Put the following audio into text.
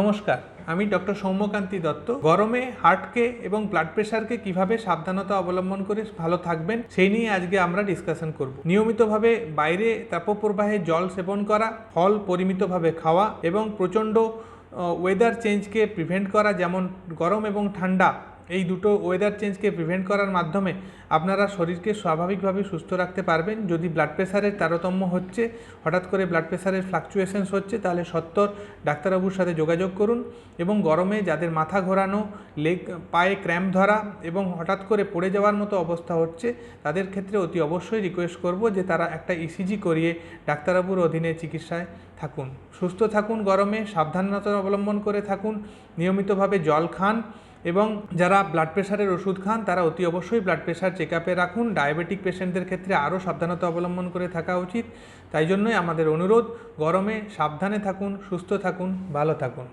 নমস্কার, আমি ডক্টর সৌম্যকান্তি দত্ত। গরমে হার্টকে এবং ব্লাড প্রেশারকে কিভাবে সাবধানতা অবলম্বন করে ভালো থাকবেন সেই নিয়ে আজকে আমরা ডিসকাশন করব। নিয়মিতভাবে বাইরে তাপপ্রবাহে জল সেবন করা, ফল পরিমিতভাবে খাওয়া এবং প্রচণ্ড ওয়েদার চেঞ্জকে প্রিভেন্ট করা, যেমন গরম এবং ঠান্ডা এই দুটো ওয়েদার চেঞ্জকে প্রিভেন্ট করার মাধ্যমে আপনারা শরীরকে স্বাভাবিকভাবে সুস্থ রাখতে পারবেন। যদি ব্লাড প্রেশারের তারতম্য হচ্ছে, হঠাৎ করে ব্লাড প্রেশারের ফ্লাকচুয়েশনস হচ্ছে, তাহলে সত্বর ডাক্তারবাবুর সাথে যোগাযোগ করুন। এবং গরমে যাদের মাথা ঘোরানো, পায়ে ক্র্যাম্প ধরা এবং হঠাৎ করে পড়ে যাওয়ার মতো অবস্থা হচ্ছে, তাদের ক্ষেত্রে অতি অবশ্যই রিকোয়েস্ট করব যে তারা একটা ইসিজি করিয়ে ডাক্তারবাবুর অধীনে চিকিৎসায় থাকুন। সুস্থ থাকুন, গরমে সাবধানতা অবলম্বন করে থাকুন, নিয়মিতভাবে জল খান এবং যারা ব্লাড প্রেশারের ওষুধ খান তারা অতি অবশ্যই ব্লাড প্রেশার চেক আপে রাখুন। ডায়াবেটিক পেশেন্টদের ক্ষেত্রে আরও সাবধানতা অবলম্বন করে থাকা উচিত। তাই জন্যই আমাদের অনুরোধ, গরমে সাবধানে থাকুন, সুস্থ থাকুন, ভালো থাকুন।